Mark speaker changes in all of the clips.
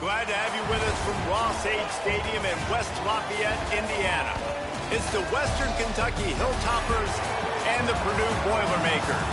Speaker 1: Glad to have you with us from Ross-Ade Stadium in West Lafayette, Indiana. It's the Western Kentucky Hilltoppers and the Purdue Boilermakers.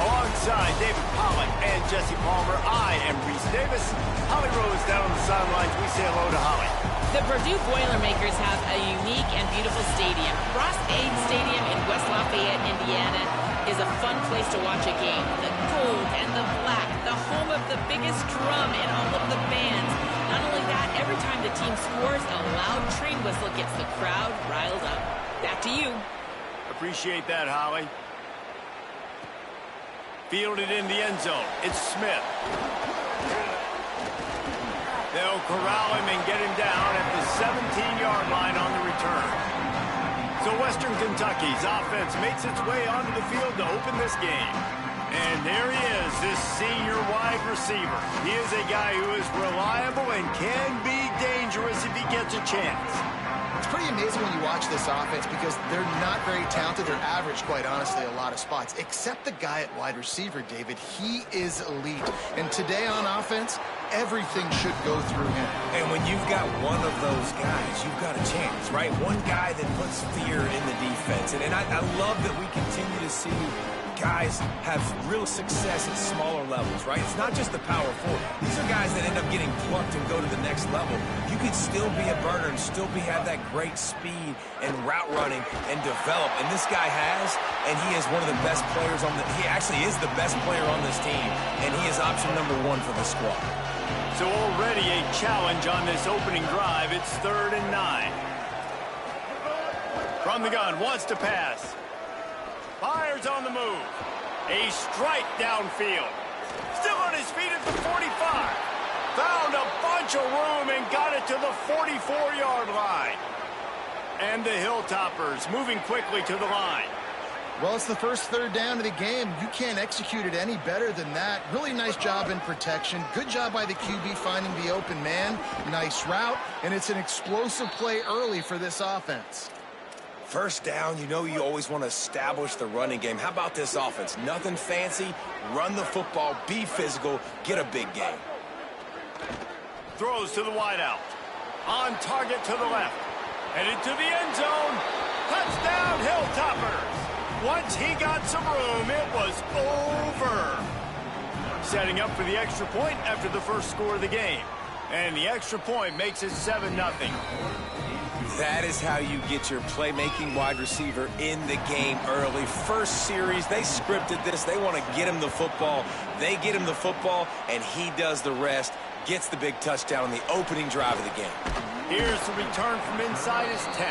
Speaker 1: Alongside David Pollack and Jesse Palmer, I am Reese Davis. Holly Rose down on the sidelines. We say hello to Holly.
Speaker 2: The Purdue Boilermakers have a unique and beautiful stadium. Ross-Ade Stadium in West Lafayette, Indiana is a fun place to watch a game. The gold and the black, the home of the biggest drum and all of the bands. Not only that, every time the team scores, a loud train whistle gets the crowd riled up. Back to you.
Speaker 1: Appreciate that, Holly. Fielded in the end zone. It's Smith. They'll corral him and get him down at the 17-yard line on the return. So Western Kentucky's offense makes its way onto the field to open this game. And there he is, this senior wide receiver. He is a guy who is reliable and can be dangerous if he gets a chance.
Speaker 3: It's pretty amazing when you watch this offense because they're not very talented. They're average, quite honestly, a lot of spots. Except the guy at wide receiver, David. He is elite. And today on offense, everything should go through him.
Speaker 4: And when you've got one of those guys, you've got a chance, right? One guy that puts fear in the defense. And I love that we continue to see guys have real success at smaller levels, right? It's not just the power forward. These are guys that end up getting plucked and go to the next level. You can still be a burner and still have that great speed and route running and develop. And this guy has, and he is one of the best players on he actually is the best player on this team, and he is option number 1 for the squad.
Speaker 1: So already a challenge on this opening drive. It's 3rd and 9. From the gun, wants to pass. Fires on the move. A strike downfield. Still on his feet at the 45. Found a bunch of room and got it to the 44-yard line. And the Hilltoppers moving quickly to the line.
Speaker 3: Well, it's the first 3rd down of the game. You can't execute it any better than that. Really nice job in protection. Good job by the QB finding the open man. Nice route, and it's an explosive play early for this offense.
Speaker 4: First down, you know you always want to establish the running game. How about this offense? Nothing fancy. Run the football, be physical, get a big game.
Speaker 1: Throws to the wideout. On target to the left. Headed to the end zone. Touchdown, Hilltoppers. Once he got some room, it was over. Setting up for the extra point after the first score of the game. And the extra point makes it 7-0.
Speaker 4: That is how you get your playmaking wide receiver in the game early. First series, they scripted this. They want to get him the football. They get him the football, and he does the rest. Gets the big touchdown on the opening drive of the game.
Speaker 1: Here's the return from inside his 10.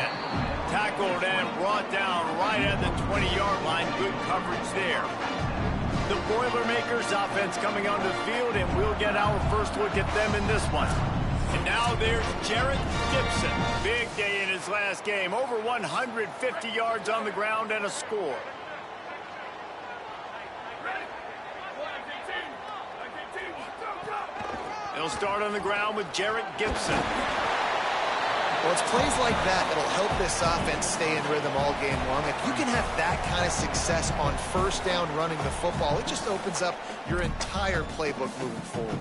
Speaker 1: Tackled and brought down right at the 20-yard line. Good coverage there. The Boilermakers offense coming onto the field, and we'll get our first look at them in this one. And now there's Jarrett Gibson. Big day in his last game. Over 150 yards on the ground and a score. He'll start on the ground with Jarrett Gibson.
Speaker 3: Well, it's plays like that that'll help this offense stay in rhythm all game long. If you can have that kind of success on first down running the football, it just opens up your entire playbook moving forward.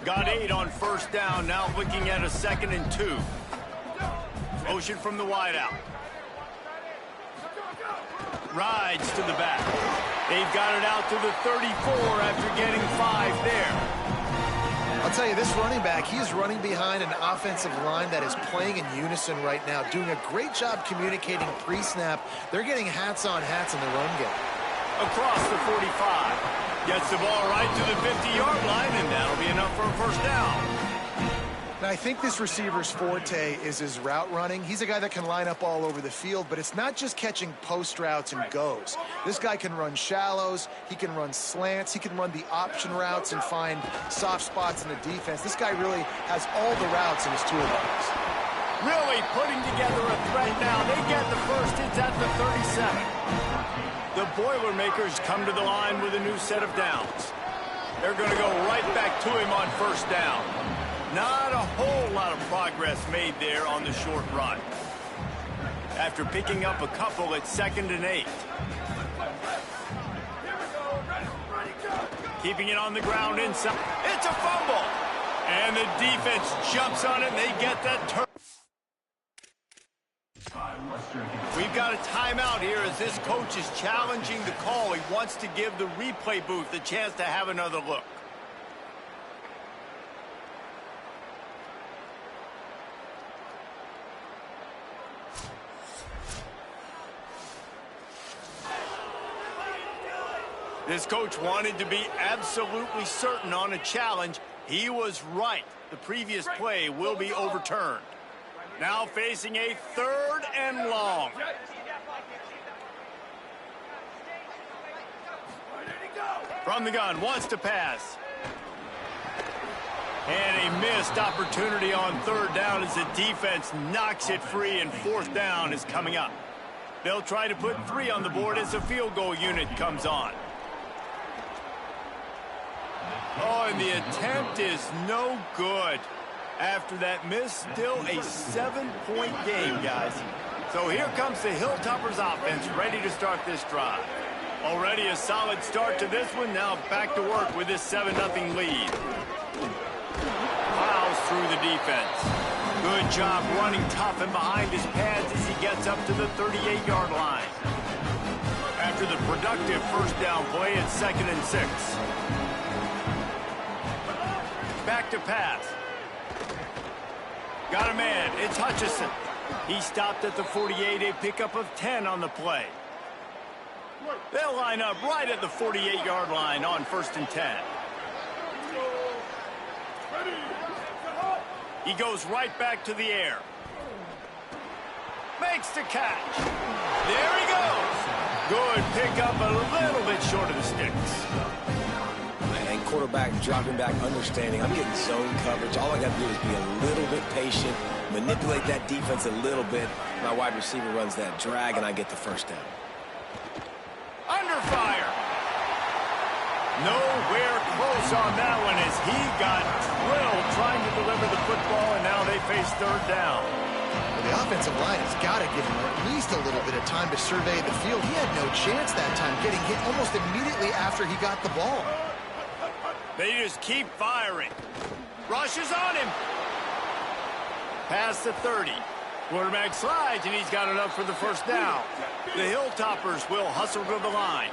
Speaker 1: Got 8 on first down, now looking at a 2nd and 2. Motion from the wideout. Rides to the back. They've got it out to the 34 after getting 5 there.
Speaker 3: I'll tell you, this running back, he's running behind an offensive line that is playing in unison right now, doing a great job communicating pre-snap. They're getting hats on hats in the run game.
Speaker 1: Across the 45. Gets the ball right to the 50-yard line, and that'll be enough for a first down.
Speaker 3: Now, I think this receiver's forte is his route running. He's a guy that can line up all over the field, but it's not just catching post routes and goes. This guy can run shallows, he can run slants, he can run the option routes and find soft spots in the defense. This guy really has all the routes in his toolbox.
Speaker 1: Really putting together a threat now. They get the first. It's at the 37. The Boilermakers come to the line with a new set of downs. They're going to go right back to him on first down. Not a whole lot of progress made there on the short run. After picking up a couple at 2nd and 8. Keeping it on the ground inside. It's a fumble. And the defense jumps on it, and they get that turn. We've got a timeout here as this coach is challenging the call. He wants to give the replay booth a chance to have another look. This coach wanted to be absolutely certain on a challenge. He was right. The previous play will be overturned. Now facing a 3rd and long. From the gun, wants to pass. And a missed opportunity on 3rd down as the defense knocks it free, and 4th down is coming up. They'll try to put 3 on the board as the field goal unit comes on. Oh, and the attempt is no good. After that miss, still a 7-point game, guys. So here comes the Hilltoppers offense, ready to start this drive. Already a solid start to this one. Now back to work with this 7-0 lead. Plows through the defense. Good job running tough and behind his pads as he gets up to the 38-yard line. After the productive 1st down play, it's 2nd and 6. Back to pass. Got a man. It's Hutchinson. He stopped at the 48, a pickup of 10 on the play. They'll line up right at the 48-yard line on 1st and 10. He goes right back to the air. Makes the catch. There he goes. Good pickup, a little bit short of the sticks.
Speaker 4: And quarterback dropping back, understanding I'm getting zone coverage. All I got to do is be a little bit patient, manipulate that defense a little bit. My wide receiver runs that drag, and I get the 1st down.
Speaker 1: Under fire. Nowhere close on that one as he got drilled trying to deliver the football, and now they face 3rd down.
Speaker 3: Well, the offensive line has got to give him at least a little bit of time to survey the field. He had no chance that time, getting hit almost immediately after he got the ball.
Speaker 1: They just keep firing. Rushes on him. Past the 30. Quarterback slides, and he's got enough for the 1st down. The Hilltoppers will hustle to the line.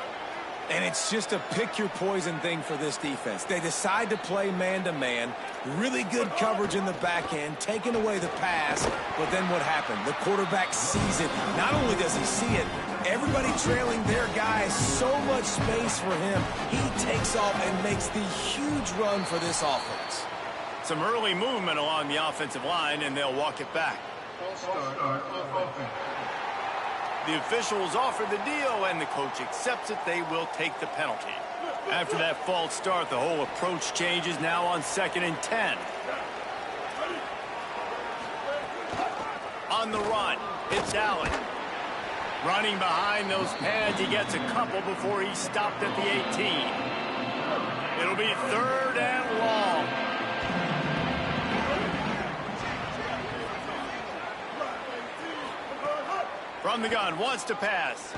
Speaker 4: And it's just a pick-your-poison thing for this defense. They decide to play man-to-man, really good coverage in the back end, taking away the pass, but then what happened? The quarterback sees it. Not only does he see it, everybody trailing their guy, so much space for him. He takes off and makes the huge run for this offense.
Speaker 1: Some early movement along the offensive line, and they'll walk it back. The officials offer the deal, and the coach accepts it. They will take the penalty. After that false start, the whole approach changes now on 2nd and 10. On the run, it's Allen. Running behind those pads, he gets a couple before he's stopped at the 18. It'll be 3rd and long. From the gun, wants to pass.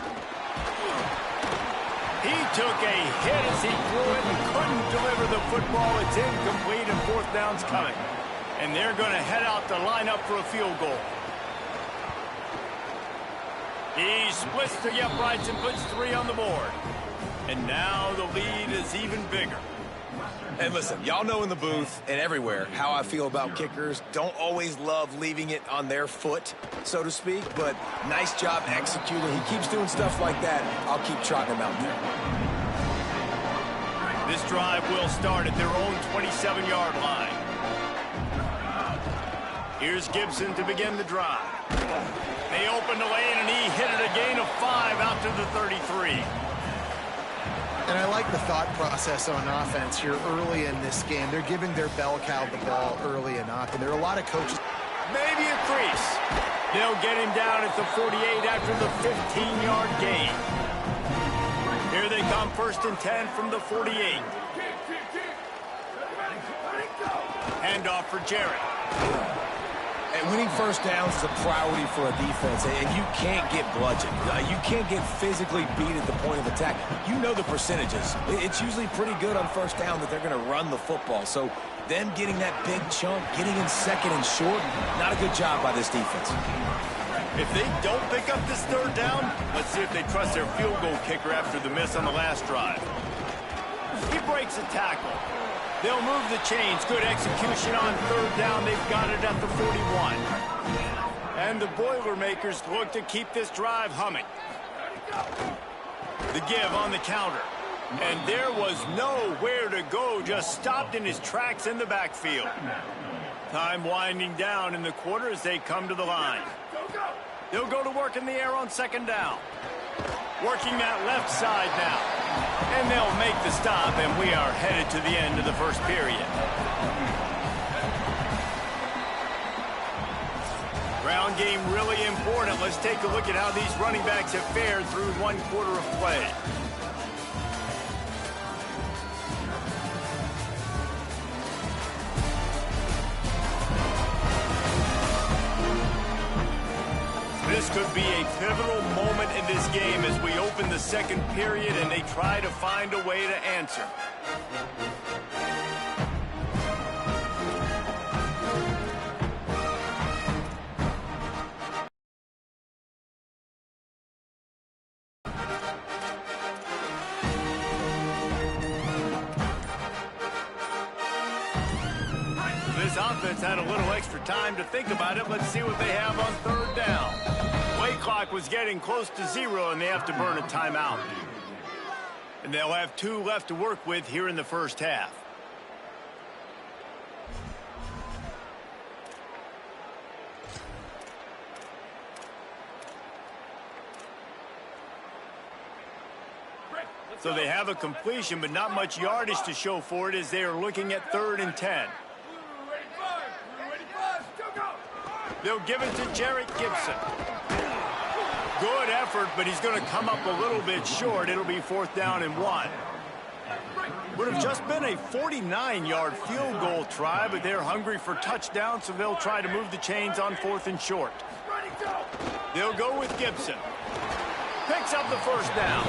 Speaker 1: He took a hit as he threw it and couldn't deliver the football. It's incomplete, and 4th down's coming. And they're going to head out to line up for a field goal. He splits the uprights and puts 3 on the board. And now the lead is even bigger.
Speaker 4: And listen, y'all know in the booth and everywhere how I feel about kickers. Don't always love leaving it on their foot, so to speak, but nice job executing. He keeps doing stuff like that. I'll keep trotting him out there.
Speaker 1: This drive will start at their own 27-yard line. Here's Gibson to begin the drive. They open the lane, and he hit it a gain of 5 out to the 33.
Speaker 3: And I like the thought process on offense here early in this game. They're giving their bell cow the ball early enough, and there are a lot of coaches.
Speaker 1: Maybe a crease. They'll get him down at the 48 after the 15-yard gain. Here they come, 1st and 10 from the 48. Handoff for Jerry.
Speaker 4: And winning first downs is a priority for a defense, and you can't get bludgeoned. You can't get physically beat at the point of attack. You know the percentages. It's usually pretty good on first down that they're going to run the football. So them getting that big chunk, getting in second and short, not a good job by this defense.
Speaker 1: If they don't pick up this third down, let's see if they trust their field goal kicker after the miss on the last drive. He breaks a tackle. They'll move the chains. Good execution on third down. They've got it at the 41. And the Boilermakers look to keep this drive humming. The give on the counter. And there was nowhere to go. Just stopped in his tracks in the backfield. Time winding down in the quarter as they come to the line. They'll go to work in the air on second down. Working that left side now. And they'll make the stop, and we are headed to the end of the first period. Ground game really important. Let's take a look at how these running backs have fared through one quarter of play. This could be a pivotal moment in this game as we open the second period and they try to find a way to answer. This offense had a little extra time to think about it. Let's see what they have on third down. Play clock was getting close to 0, and they have to burn a timeout. And they'll have 2 left to work with here in the first half. So they have a completion, but not much yardage to show for it as they are looking at 3rd and 10. They'll give it to Jarrett Gibson. Good effort, but he's going to come up a little bit short. It'll be 4th down and 1. Would have just been a 49-yard field goal try, but they're hungry for touchdown, so they'll try to move the chains on 4th and short. They'll go with Gibson. Picks up the first down.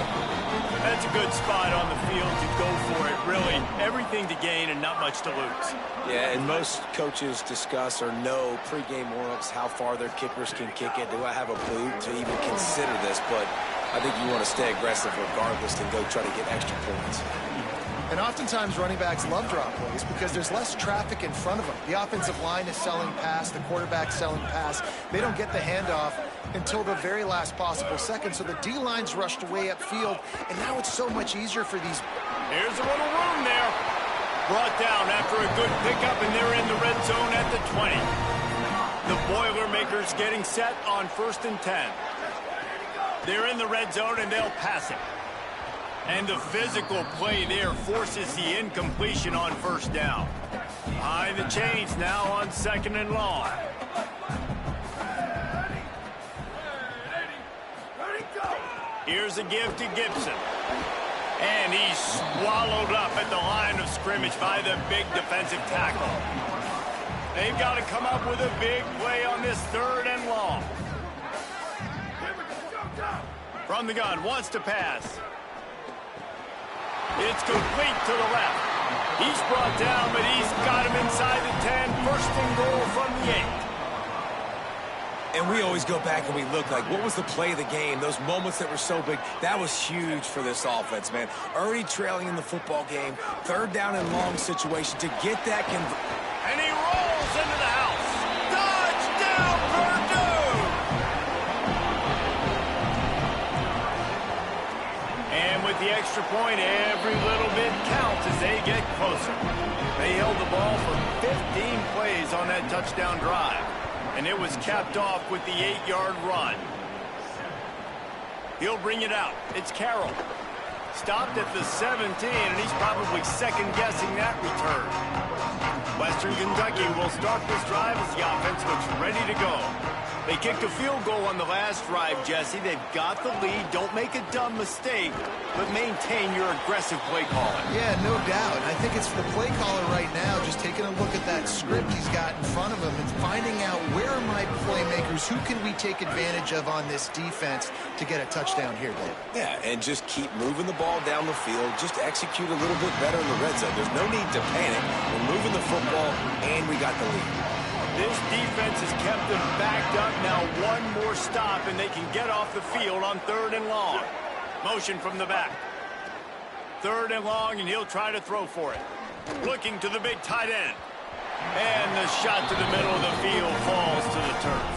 Speaker 1: That's a good spot on the field to go for it. Really, everything to gain and not much to lose.
Speaker 4: Yeah, and most coaches discuss or know pregame warm-ups how far their kickers can kick it. Do I have a boot to even consider this? But I think you want to stay aggressive regardless and go try to get extra points.
Speaker 3: And oftentimes running backs love drop plays because there's less traffic in front of them. The offensive line is selling pass, the quarterback's selling pass. They don't get the handoff until the very last possible second, so the D-line's rushed away upfield, and now it's so much easier for these.
Speaker 1: Here's a little room there. Brought down after a good pickup, and they're in the red zone at the 20. The Boilermakers getting set on 1st and 10. They're in the red zone, and they'll pass it. And the physical play there forces the incompletion on 1st down. Behind the chains now on 2nd and long. Here's a give to Gibson. And he's swallowed up at the line of scrimmage by the big defensive tackle. They've got to come up with a big play on this 3rd and long. From the gun, wants to pass. It's complete to the left. He's brought down, but he's got him inside the 10. 1st and goal from the 8.
Speaker 4: And we always go back and we look like, what was the play of the game? Those moments that were so big, that was huge for this offense, man. Already trailing in the football game, 3rd down and long situation to get that
Speaker 1: and he rolls into the house. Touchdown, Purdue! And with the extra point, every little bit counts as they get closer. They held the ball for 15 plays on that touchdown drive. And it was capped off with the 8-yard run. He'll bring it out. It's Carroll. Stopped at the 17, and he's probably second-guessing that return. Western Kentucky will start this drive as the offense looks ready to go. They kicked a field goal on the last drive, Jesse. They've got the lead. Don't make a dumb mistake, but maintain your aggressive play calling.
Speaker 3: Yeah, no doubt. I think it's the play caller right now just taking a look at that script he's got in front of him and finding out where are my playmakers, who can we take advantage of on this defense to get a touchdown here, Dave.
Speaker 4: Yeah, and just keep moving the ball down the field. Just execute a little bit better in the red zone. There's no need to panic. We're moving the football, and we got the lead.
Speaker 1: This defense has kept them backed up. Now one more stop, and they can get off the field on 3rd and long. Motion from the back. 3rd and long, and he'll try to throw for it. Looking to the big tight end. And the shot to the middle of the field falls to the turf.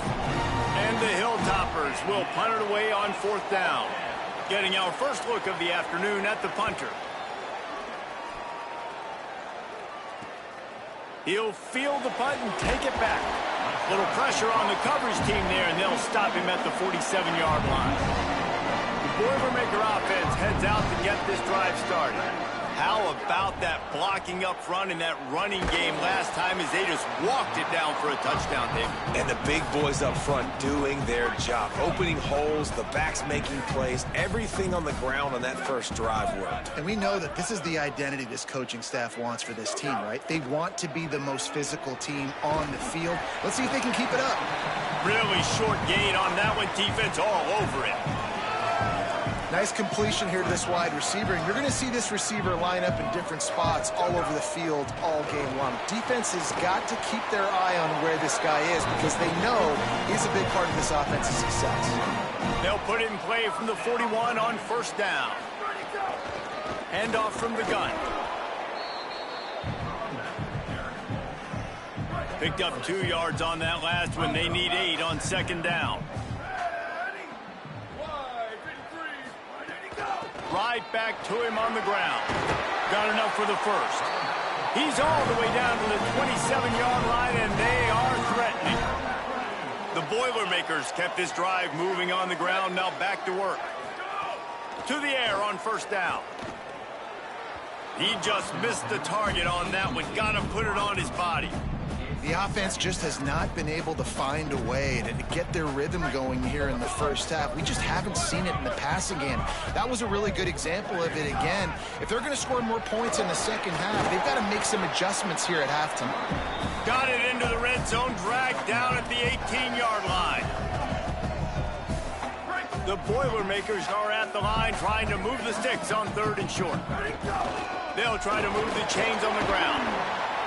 Speaker 1: And the Hilltoppers will punt it away on 4th down. Getting our first look of the afternoon at the punter. He'll field the punt and take it back. Little pressure on the coverage team there, and they'll stop him at the 47-yard line. The Boilermaker offense heads out to get this drive started. How about that blocking up front in that running game last time as they just walked it down for a touchdown, David?
Speaker 4: And the big boys up front doing their job. Opening holes, the backs making plays. Everything on the ground on that first drive worked.
Speaker 3: And we know that this is the identity this coaching staff wants for this team, right? They want to be the most physical team on the field. Let's see if they can keep it up.
Speaker 1: Really short gain on that one. Defense all over it.
Speaker 3: Nice completion here to this wide receiver, and you're going to see this receiver line up in different spots all over the field all game long. Defense has got to keep their eye on where this guy is because they know he's a big part of this offense's success.
Speaker 1: They'll put it in play from the 41 on 1st down. Handoff from the gun. Picked up 2 yards on that last one. They need 8 on 2nd down. Right back to him on the ground. Got enough for the first. He's all the way down to the 27-yard line, and they are threatening. The Boilermakers kept this drive moving on the ground. Now back to work. To the air on 1st down. He just missed the target on that one. Got to put it on his body.
Speaker 3: The offense just has not been able to find a way to get their rhythm going here in the first half. We just haven't seen it in the passing game. That was a really good example of it again. If they're going to score more points in the second half, they've got to make some adjustments here at halftime.
Speaker 1: Got it into the red zone, dragged down at the 18-yard line. The Boilermakers are at the line trying to move the sticks on 3rd and short. They'll try to move the chains on the ground.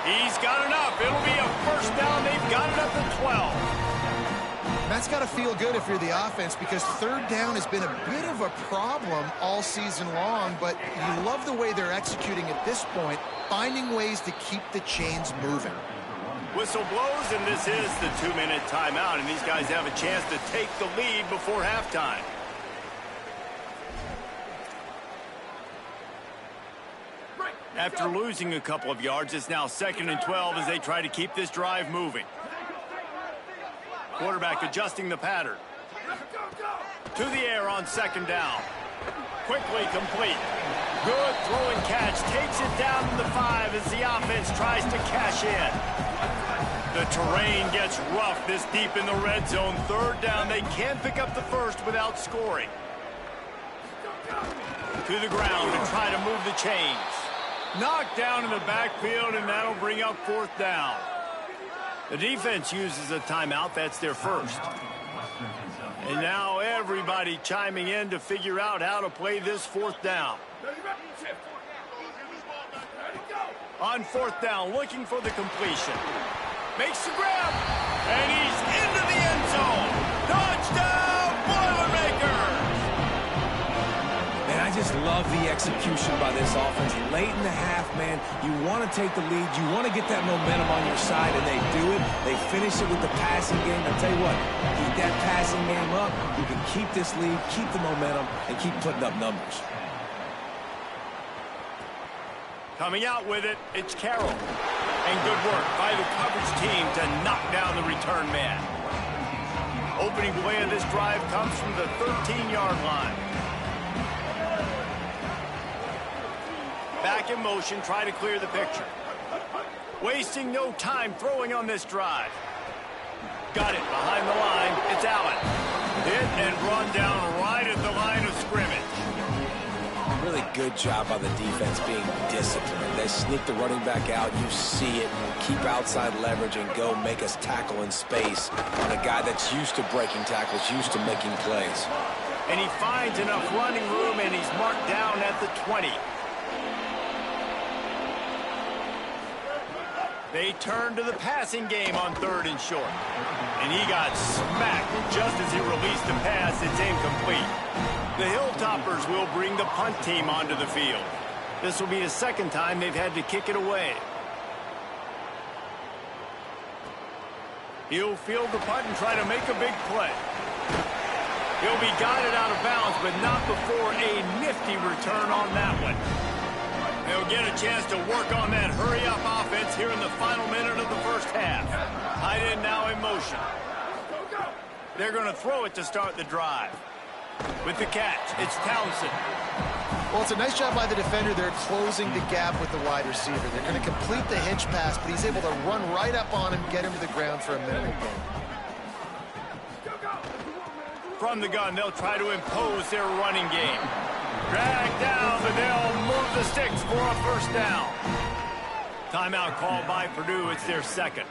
Speaker 1: He's got enough. It'll be a 1st down. They've got it up to 12.
Speaker 3: That's got to feel good if you're the offense because 3rd down has been a bit of a problem all season long, but you love the way they're executing at this point, finding ways to keep the chains moving.
Speaker 1: Whistle blows, and this is the 2-minute timeout, and these guys have a chance to take the lead before halftime. After losing a couple of yards, it's now 2nd and 12 as they try to keep this drive moving. Quarterback adjusting the pattern. To the air on 2nd down. Quickly complete. Good throw and catch. Takes it down to the 5 as the offense tries to cash in. The terrain gets rough this deep in the red zone. 3rd down. They can't pick up the first without scoring. To the ground to try to move the chains. Knocked down in the backfield, and that'll bring up 4th down. The defense uses a timeout. That's their first. And now everybody chiming in to figure out how to play this 4th down. On 4th down, looking for the completion. Makes the grab, and he's into the end zone. Touchdown, Boilermakers!
Speaker 4: And I just love the execution by this offense. Late in the half, man, you want to take the lead. You want to get that momentum on your side, and they do it. They finish it with the passing game. I'll tell you what, keep that passing game up. You can keep this lead, keep the momentum, and keep putting up numbers.
Speaker 1: Coming out with it, it's Carroll. And good work by the coverage team to knock down the return man. Opening play of this drive comes from the 13-yard line. Back in motion, try to clear the picture. Wasting no time throwing on this drive. got it behind the line. It's Allen. Hit and brought down right at the line of scrimmage.
Speaker 4: Really good job by the defense being disciplined. They sneak the running back out. You see it. Keep outside leverage and go make us tackle in space on a guy that's used to breaking tackles, used to making plays.
Speaker 1: And he finds enough running room, and he's marked down at the 20. They turn to the passing game on 3rd and short. And he got smacked just as he released the pass. It's incomplete. The Hilltoppers will bring the punt team onto the field. This will be the second time they've had to kick it away. He'll field the punt and try to make a big play. He'll be guided out of bounds, but not before a nifty return on that one. They'll get a chance to work on that hurry-up offense here in the final minute of the first half. Tight end now in motion. They're going to throw it to start the drive. With the catch, it's Townsend.
Speaker 3: Well, it's a nice job by the defender. They're closing the gap with the wide receiver. They're going to complete the hitch pass, but he's able to run right up on him, get him to the ground for a minimal gain.
Speaker 1: From the gun, they'll try to impose their running game. Drag down, but they'll move the sticks for a first down. Timeout called by Purdue. It's their second.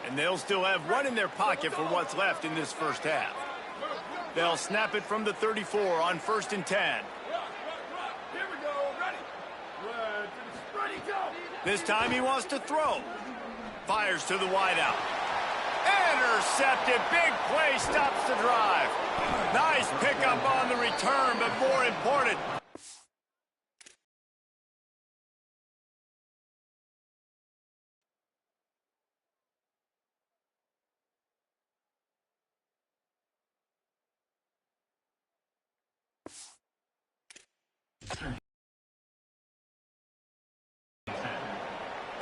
Speaker 1: And they'll still have one in their pocket for what's left in this first half. They'll snap it from the 34 on 1st and 10.
Speaker 5: Here we go. Ready. Ready, go.
Speaker 1: This time he wants to throw. Fires to the wideout. Intercepted. Big play stops the drive. Nice pickup on the return, but more important,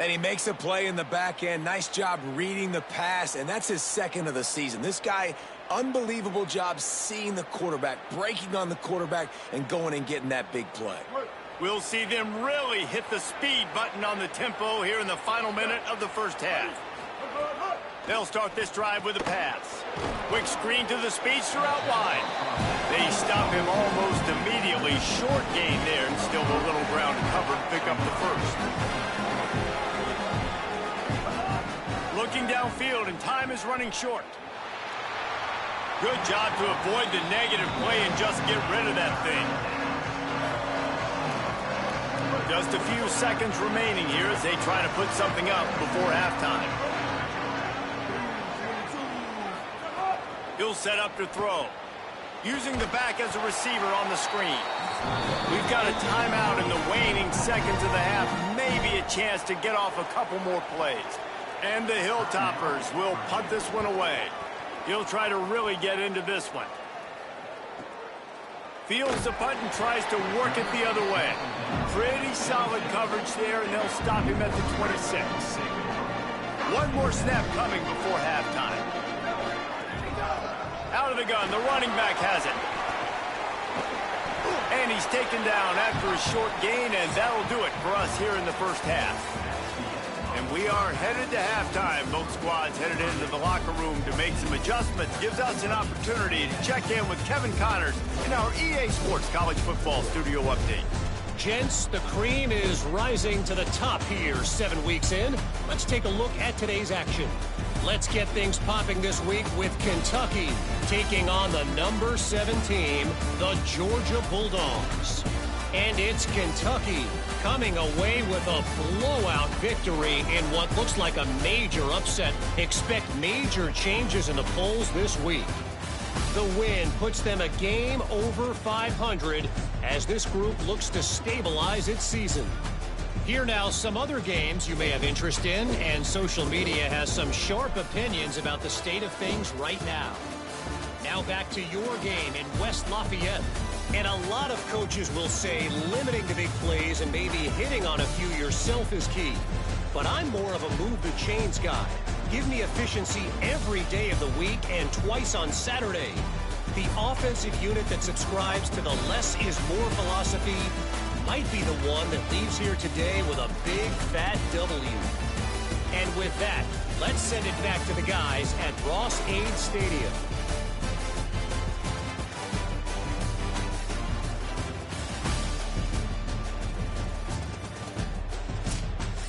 Speaker 4: And he makes a play in the back end. Nice job reading the pass, and that's his second of the season. This guy, unbelievable job seeing the quarterback, breaking on the quarterback, and going and getting that big play.
Speaker 1: we'll see them really hit the speed button on the tempo here in the final minute of the first half. They'll start this drive with a pass. Quick screen to the speedster out wide. They stop him almost immediately. Short gain there, and still a little ground to cover to pick up the first. Looking downfield, and time is running short. Good job to avoid the negative play and just get rid of that thing. Just a few seconds remaining here as they try to put something up before halftime. He'll set up to throw. Using the back as a receiver on the screen. We've got a timeout in the waning seconds of the half. Maybe a chance to get off a couple more plays. And the Hilltoppers will punt this one away. He'll try to really get into this one. Fields the punt and tries to work it the other way. Pretty solid coverage there, and they'll stop him at the 26. One more snap coming before halftime. Out of the gun, the running back has it. And he's taken down after a short gain, and that'll do it for us here in the first half. And we are headed to halftime. Both squads headed into the locker room to make some adjustments. Gives us an opportunity to check in with Kevin Connors in our EA Sports College Football Studio Update.
Speaker 6: Gents, the cream is rising to the top here 7 weeks in. Let's take a look at today's action. Let's get things popping this week with Kentucky taking on the number 7 team, the Georgia Bulldogs. And it's Kentucky coming away with a blowout victory in what looks like a major upset. Expect major changes in the polls this week. The win puts them a game over 500 as this group looks to stabilize its season. Here now some other games you may have interest in, and social media has some sharp opinions about the state of things right now. Now back to your game in West Lafayette. And a lot of coaches will say limiting the big plays and maybe hitting on a few yourself is key. But I'm more of a move the chains guy. Give me efficiency every day of the week and twice on Saturday. The offensive unit that subscribes to the less is more philosophy might be the one that leaves here today with a big fat W. And with that, let's send it back to the guys at Ross-Ade Stadium.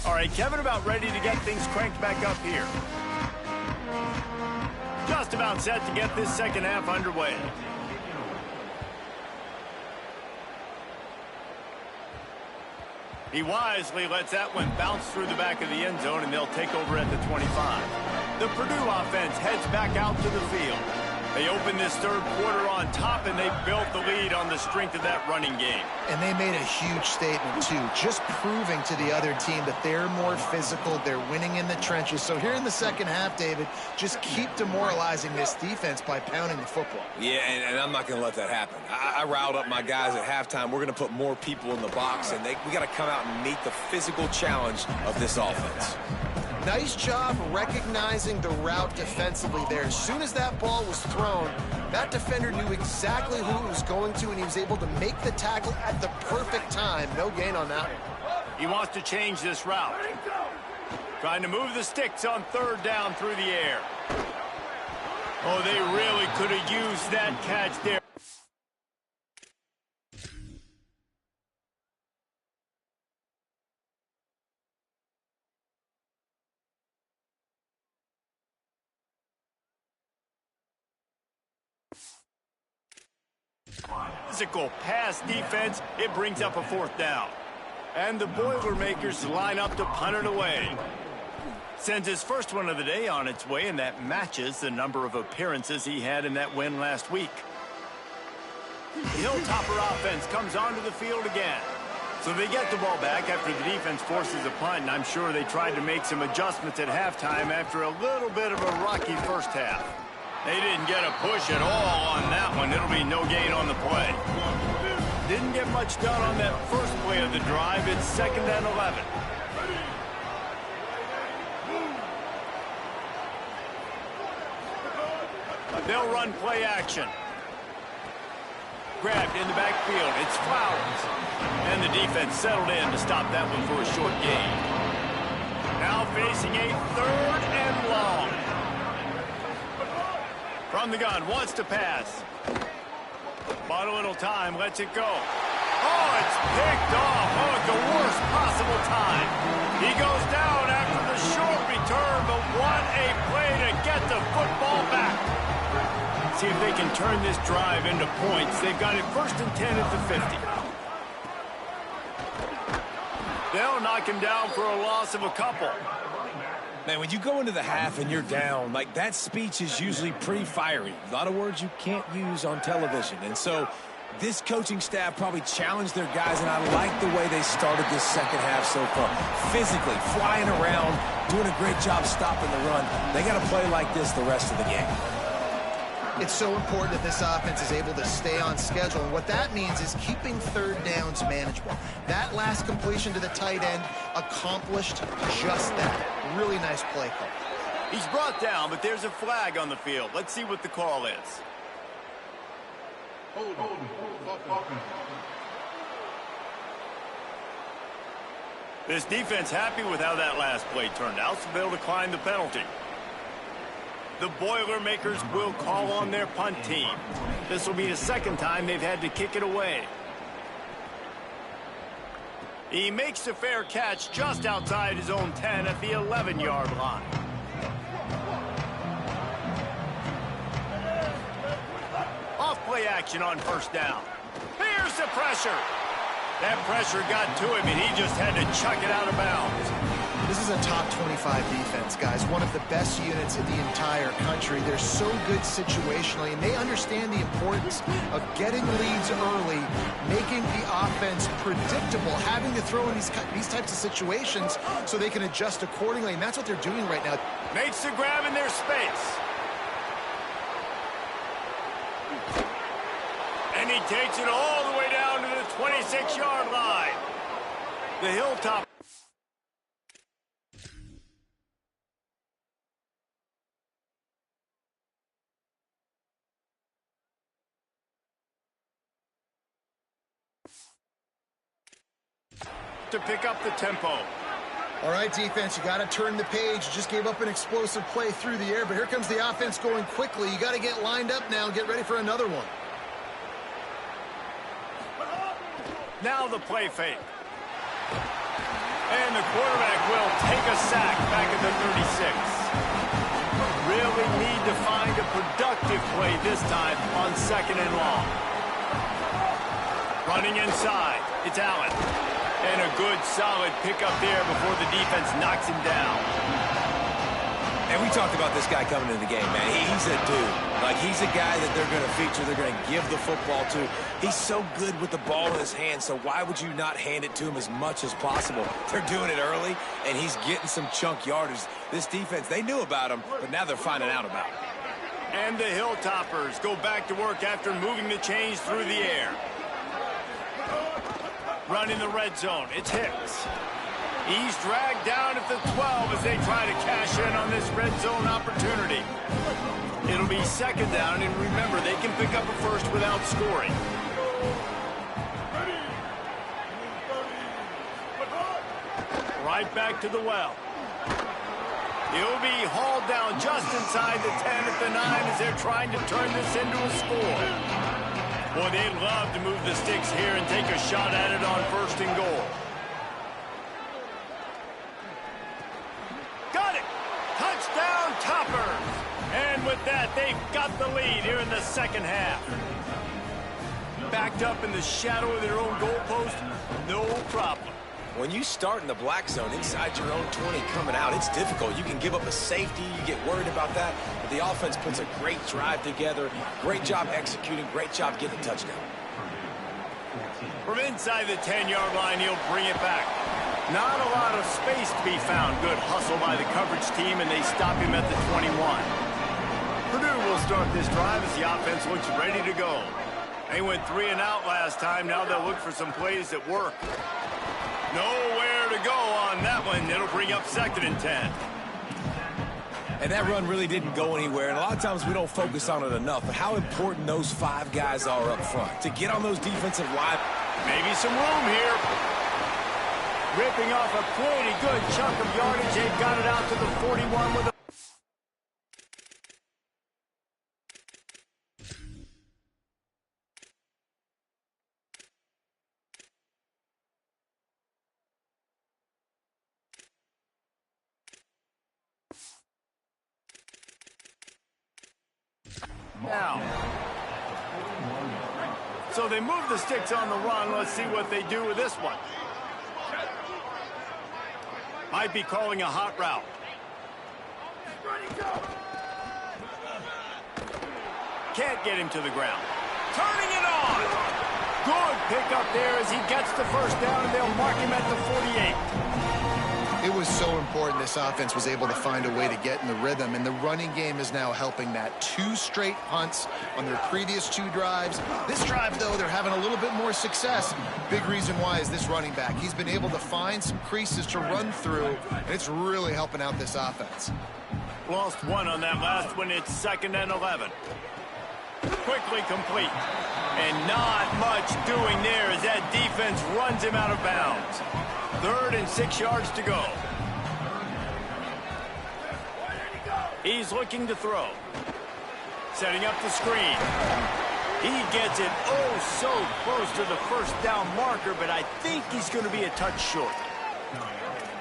Speaker 1: All right, Kevin about ready to get things cranked back up here. Just about set to get this second half underway. He wisely lets that one bounce through the back of the end zone, and they'll take over at the 25. The Purdue offense heads back out to the field. They open this third quarter on top, and they built the lead on the strength of that running game.
Speaker 3: And they made a huge statement, too, just proving to the other team that they're more physical, they're winning in the trenches. So here in the second half, David, just keep demoralizing this defense by pounding the football.
Speaker 4: Yeah, and I'm not going to let that happen. I riled up my guys at halftime. We're going to put more people in the box, and we got to come out and meet the physical challenge of this offense.
Speaker 3: Nice job recognizing the route defensively there. As soon as that ball was thrown, that defender knew exactly who it was going to, and he was able to make the tackle at the perfect time. No gain on that one.
Speaker 1: He wants to change this route. Trying to move the sticks on third down through the air. Oh, they really could have used that catch there. Physical pass defense, it brings up a fourth down. And the Boilermakers line up to punt it away. Sends his first one of the day on its way, and that matches the number of appearances he had in that win last week. The Hilltopper offense comes onto the field again. So they get the ball back after the defense forces a punt, and I'm sure they tried to make some adjustments at halftime after a little bit of a rocky first half. They didn't get a push at all on that one. It'll be no gain on the play. Didn't get much done on that first play of the drive. It's 2nd and 11. They'll run play action. Grabbed in the backfield. It's Flowers. And the defense settled in to stop that one for a short gain. Now facing a 3rd and long. From the gun, wants to pass. Bought a little time, lets it go. Oh, it's picked off. Oh, at the worst possible time. He goes down after the short return, but what a play to get the football back. See if they can turn this drive into points. They've got it 1st and 10 at the 50. They'll knock him down for a loss of a couple.
Speaker 4: Man, when you go into the half and you're down, like, that speech is usually pretty fiery. A lot of words you can't use on television. And so this coaching staff probably challenged their guys, and I like the way they started this second half so far. Physically, flying around, doing a great job stopping the run. They got to play like this the rest of the game.
Speaker 3: It's so important that this offense is able to stay on schedule, and what that means is keeping third downs manageable. That last completion to the tight end accomplished just that. Really nice play call.
Speaker 1: He's brought down, but there's a flag on the field. Let's see what the call is. This defense happy with how that last play turned out, so they'll decline the penalty. The Boilermakers will call on their punt team. This will be the 2nd time they've had to kick it away. He makes a fair catch just outside his own 10 at the 11-yard line. Off play action on 1st down. Here's the pressure. That pressure got to him, and he just had to chuck it out of bounds.
Speaker 3: This is a top 25 defense, guys. One of the best units in the entire country. They're so good situationally, and they understand the importance of getting leads early, making the offense predictable, having to throw in these types of situations so they can adjust accordingly, and that's what they're doing right now.
Speaker 1: Makes the grab in their space. And he takes it all the way down to the 26-yard line. The Hilltop. To pick up the tempo.
Speaker 3: All right, defense, you got to turn the page. You just gave up an explosive play through the air, but here comes the offense going quickly. You got to get lined up now and get ready for another one.
Speaker 1: Now the play fake. And the quarterback will take a sack back at the 36. Really need to find a productive play this time on 2nd and long. Running inside, it's Allen. And a good, solid pickup there before the defense knocks him down.
Speaker 4: And we talked about this guy coming into the game, man. He's a dude. Like, he's a guy that they're going to feature, they're going to give the football to. He's so good with the ball in his hand, so why would you not hand it to him as much as possible? They're doing it early, and he's getting some chunk yardage. This defense, they knew about him, but now they're finding out about him.
Speaker 1: And the Hilltoppers go back to work after moving the chains through the air. Running the red zone, it's Hicks. He's dragged down at the 12 as they try to cash in on this red zone opportunity. It'll be 2nd down, and remember, they can pick up a first without scoring. Right back to the well. He'll be hauled down just inside the 10 at the 9 as they're trying to turn this into a score. Boy, they'd love to move the sticks here and take a shot at it on 1st and goal. Got it! Touchdown, Toppers! And with that, they've got the lead here in the 2nd half. Backed up in the shadow of their own goalpost, no problem.
Speaker 4: When you start in the black zone inside your own 20 coming out, it's difficult. You can give up a safety. You get worried about that. But the offense puts a great drive together. Great job executing. Great job getting a touchdown.
Speaker 1: From inside the 10-yard line, he'll bring it back. Not a lot of space to be found. Good hustle by the coverage team, and they stop him at the 21. Purdue will start this drive as the offense looks ready to go. They went 3 and out last time. Now they'll look for some plays that work. Nowhere to go on that one. It'll bring up 2nd and 10.
Speaker 4: And that run really didn't go anywhere. And a lot of times we don't focus on it enough. But how important those 5 guys are up front. To get on those defensive line.
Speaker 1: Maybe some room here. Ripping off a pretty good chunk of yardage. They've got it out to the 41 with a... Now, so they move the sticks on the run. Let's see what they do with this one. Might be calling a hot route. Can't get him to the ground. Turning it on. Good pickup there as he gets the 1st down, and they'll mark him at the 48.
Speaker 3: It was so important this offense was able to find a way to get in the rhythm, and the running game is now helping that. 2 straight punts on their previous 2 drives. This drive, though, they're having a little bit more success. Big reason why is this running back. He's been able to find some creases to run through, and it's really helping out this offense.
Speaker 1: Lost 1 on that last one. It's 2nd and 11. Quickly complete. And not much doing there as that defense runs him out of bounds. 3rd and 6 yards to go. He's looking to throw. Setting up the screen. He gets it so close to the 1st down marker, but I think he's going to be a touch short.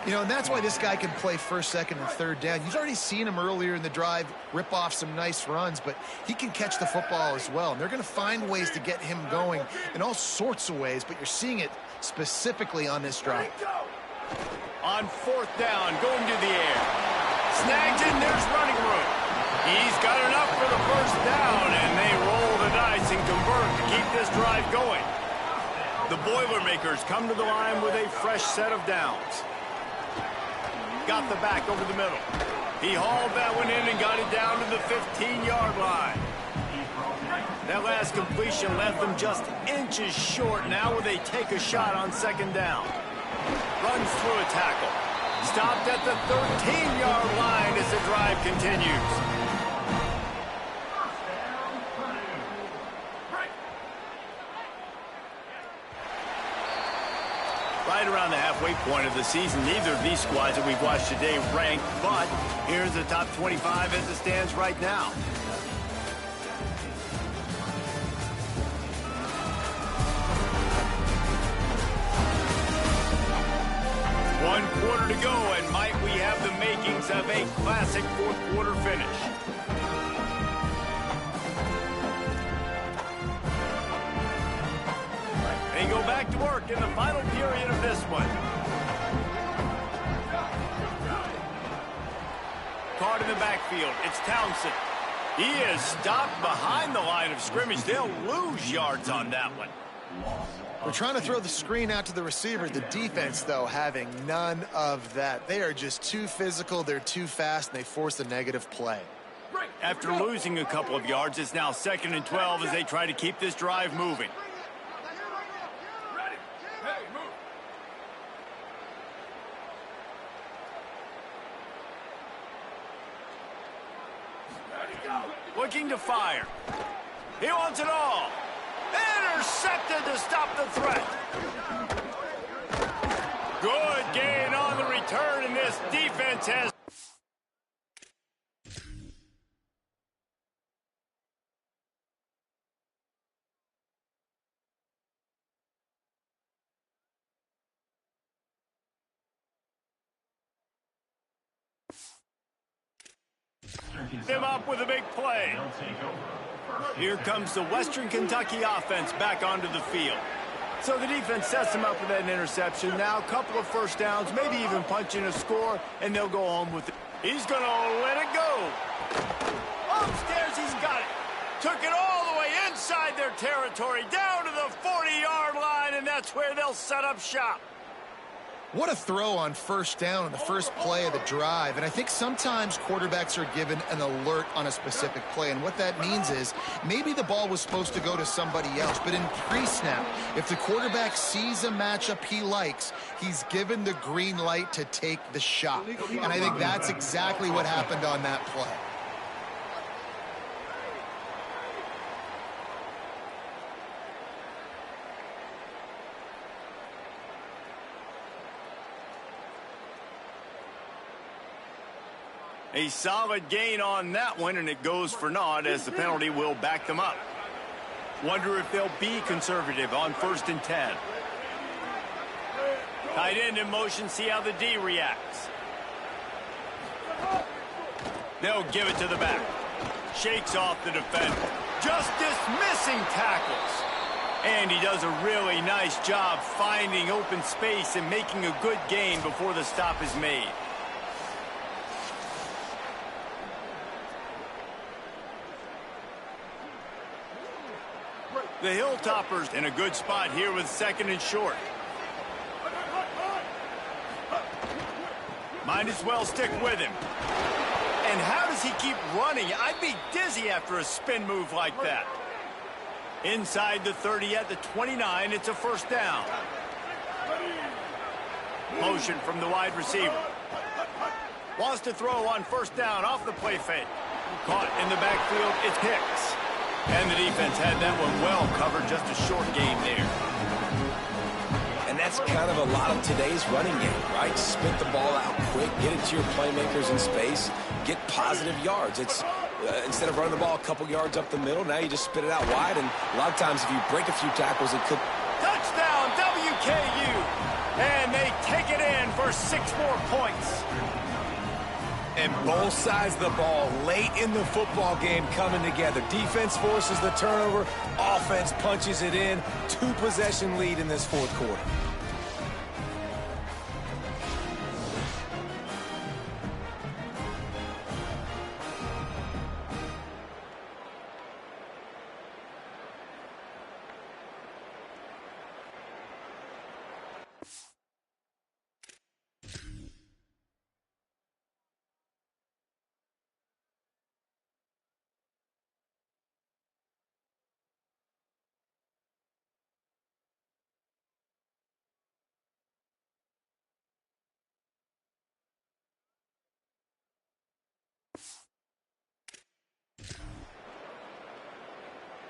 Speaker 3: You know, and that's why this guy can play 1st, 2nd, and 3rd down. You've already seen him earlier in the drive rip off some nice runs, but he can catch the football as well. And they're going to find ways to get him going in all sorts of ways, but you're seeing it specifically on this drive.
Speaker 1: On 4th down, going to the air. Snags in, there's running room. He's got enough for the 1st down, and they roll the dice and convert to keep this drive going. The Boilermakers come to the line with a fresh set of downs. Got the back over the middle. He hauled that one in and got it down to the 15-yard line. That last completion left them just inches short. Now will they take a shot on 2nd down? Runs through a tackle. Stopped at the 13-yard line as the drive continues. Right around the halfway point of the season, neither of these squads that we've watched today ranked, but here's the top 25 as it stands right now. One quarter to go, and might we have the makings of a classic fourth quarter finish. They go back to work in the final period of this one. Caught in the backfield, it's Townsend. He is stopped behind the line of scrimmage. They'll lose yards on that one.
Speaker 3: They're trying to throw the screen out to the receiver. The defense, though, having none of that. They are just too physical, they're too fast, and they force a negative play.
Speaker 1: After losing a couple of yards, it's now 2nd and 12 as they try to keep this drive moving. Looking to fire. He wants it all. Intercepted to stop the threat. Good gain on the return, and this defense has... them up with a big play. Here comes the Western Kentucky offense back onto the field. So the defense sets them up with that interception. Now a couple of first downs, maybe even punch in a score, and they'll go home with it. He's going to let it go. Upstairs, he's got it. Took it all the way inside their territory, down to the 40-yard line, and that's where they'll set up shop.
Speaker 3: What a throw on first down in the first play of the drive. And I think sometimes quarterbacks are given an alert on a specific play. And what that means is maybe the ball was supposed to go to somebody else. But in pre-snap, if the quarterback sees a matchup he likes, he's given the green light to take the shot. And I think that's exactly what happened on that play.
Speaker 1: A solid gain on that one, and it goes for naught as the penalty will back them up. Wonder if they'll be conservative on 1st and 10. Tight end in motion, see how the D reacts. They'll give it to the back. Shakes off the defender. Just dismissing tackles. And he does a really nice job finding open space and making a good gain before the stop is made. The Hilltoppers in a good spot here with 2nd and short. Might as well stick with him. And how does he keep running? I'd be dizzy after a spin move like that. Inside the 30 at the 29, it's a first down. Motion from the wide receiver. Wants to throw on first down off the play fake. Caught in the backfield, it's Hicks. And the defense had that one well covered, just a short game there.
Speaker 4: And that's kind of a lot of today's running game, right? Spit the ball out quick, get it to your playmakers in space, get positive yards. It's instead of running the ball a couple yards up the middle, now you just spit it out wide, and a lot of times if you break a few tackles, it could...
Speaker 1: Touchdown, WKU! And they take it in for 6 more points.
Speaker 4: And both sides of the ball late in the football game coming together. Defense forces the turnover. Offense punches it in. 2-possession lead in this fourth quarter.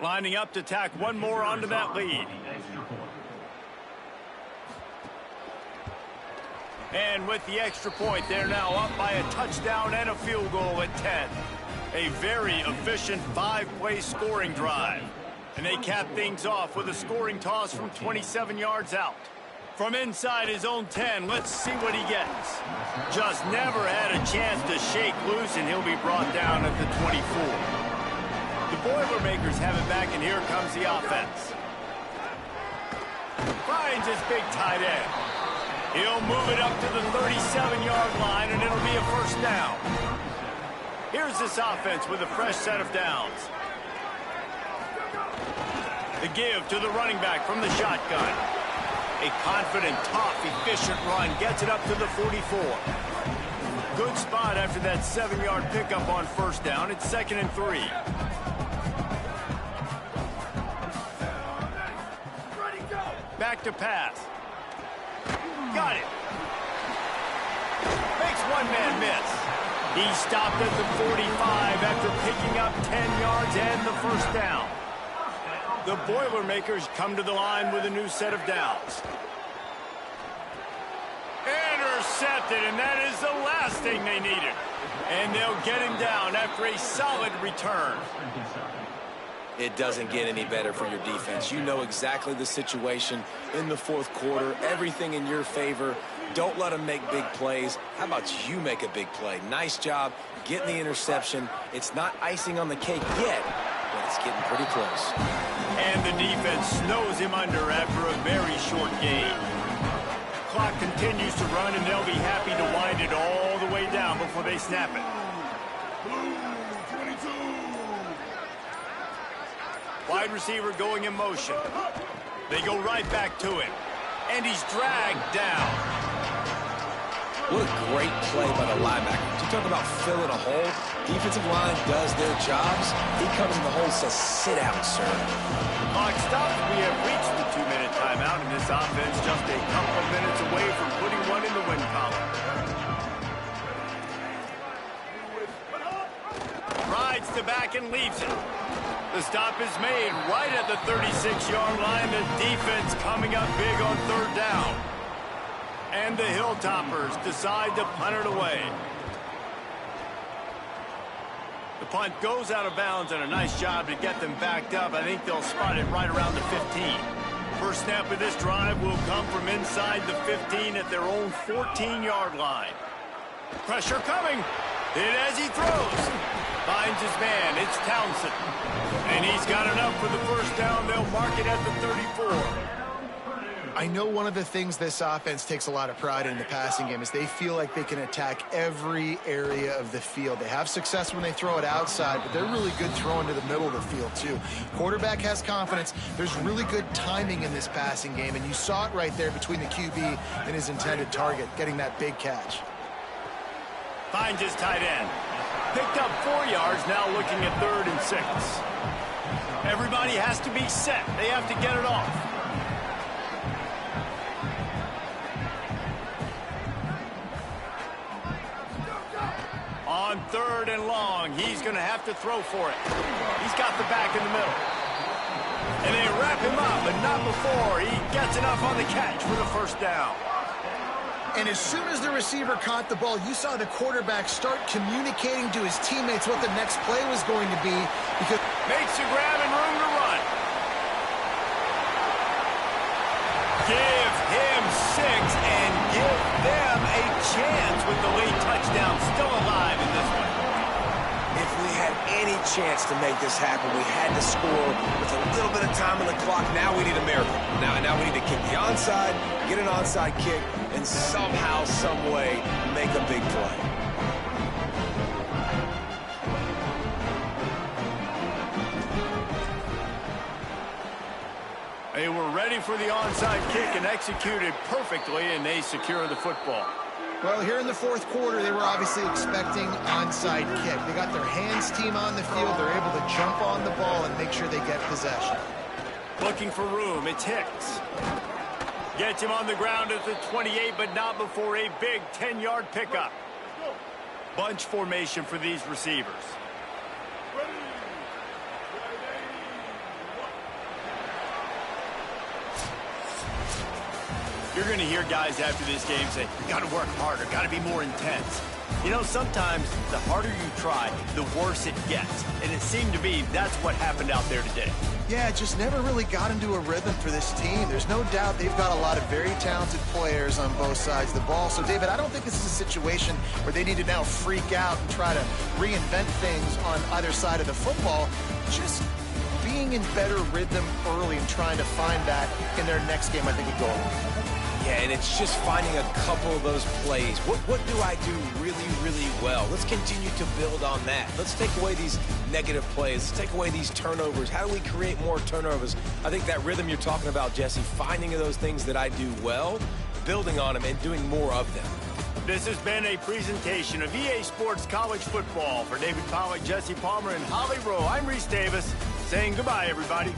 Speaker 1: Lining up to tack one more onto that lead. And with the extra point, they're now up by a touchdown and a field goal at 10. A very efficient 5-play scoring drive. And they cap things off with a scoring toss from 27 yards out. From inside his own 10, let's see what he gets. Just never had a chance to shake loose, and he'll be brought down at the 24. The Boilermakers have it back, and here comes the offense. Finds his big tight end. He'll move it up to the 37-yard line, and it'll be a first down. Here's this offense with a fresh set of downs. The give to the running back from the shotgun. A confident, tough, efficient run gets it up to the 44. Good spot after that 7-yard pickup on first down. It's 2nd and 3. Back to pass. Got it. Makes one man miss. He stopped at the 45 after picking up 10 yards and the first down. The Boilermakers come to the line with a new set of downs. Intercepted, and that is the last thing they needed. And they'll get him down after a solid return.
Speaker 4: It doesn't get any better for your defense. You know exactly the situation in the fourth quarter. Everything in your favor. Don't let them make big plays. How about you make a big play? Nice job getting the interception. It's not icing on the cake yet, but it's getting pretty close.
Speaker 1: And the defense snows him under after a very short game. Clock continues to run, and they'll be happy to wind it all the way down before they snap it. Wide receiver going in motion. They go right back to him. And he's dragged down.
Speaker 4: What a great play by the linebacker. You talk about filling a hole. Defensive line does their jobs. He comes in the hole and says, sit down, sir.
Speaker 1: Clock stops. We have reached the 2-minute timeout, and this offense just a couple of minutes away from putting one in the win column. Rides to back and leaves it. The stop is made right at the 36-yard line. The defense coming up big on third down. And the Hilltoppers decide to punt it away. The punt goes out of bounds, and a nice job to get them backed up. I think they'll spot it right around the 15. First snap of this drive will come from inside the 15 at their own 14-yard line. Pressure coming. Hit as he throws. Finds his man. It's Townsend. And he's got enough for the first down. They'll mark it at the 34.
Speaker 3: I know one of the things this offense takes a lot of pride in the passing game is they feel like they can attack every area of the field. They have success when they throw it outside, but they're really good throwing to the middle of the field, too. Quarterback has confidence. There's really good timing in this passing game, and you saw it right there between the QB and his intended target, getting that big catch.
Speaker 1: Finds his tight end. Picked up 4 yards, now looking at 3rd and 6. Everybody has to be set. They have to get it off. On 3rd and long, he's going to have to throw for it. He's got the back in the middle. And they wrap him up, but not before he gets enough on the catch for the first down.
Speaker 3: And as soon as the receiver caught the ball, you saw the quarterback start communicating to his teammates what the next play was going to be. Because
Speaker 1: makes a grab and room to run. Give him 6 and give them a chance with the late touchdown still alive in this one.
Speaker 4: If we had any chance to make this happen, we had to score with a little bit of time on the clock. Now we need a miracle. Now we need to kick the onside, get an onside kick, and somehow, some way, make a big play.
Speaker 1: They were ready for the onside kick and executed perfectly, and they secure the football.
Speaker 3: Well, here in the fourth quarter, they were obviously expecting onside kick. They got their hands team on the field. They're able to jump on the ball and make sure they get possession.
Speaker 1: Looking for room. It's Hicks. Gets him on the ground at the 28, but not before a big 10-yard pickup. Bunch formation for these receivers. You're going to hear guys after this game say, got to work harder, got to be more intense. You know, sometimes the harder you try, the worse it gets. And it seemed to me that's what happened out there today.
Speaker 3: Yeah, it just never really got into a rhythm for this team. There's no doubt they've got a lot of very talented players on both sides of the ball. So, David, I don't think this is a situation where they need to now freak out and try to reinvent things on either side of the football. Just being in better rhythm early and trying to find that in their next game, I think would go a long way.
Speaker 4: Yeah, and it's just finding a couple of those plays. What do I do really, really well? Let's continue to build on that. Let's take away these negative plays. Let's take away these turnovers. How do we create more turnovers? I think that rhythm you're talking about, Jesse, finding those things that I do well, building on them, and doing more of them.
Speaker 1: This has been a presentation of EA Sports College Football. For David Pollack, Jesse Palmer, and Holly Rowe, I'm Reese Davis, saying goodbye, everybody.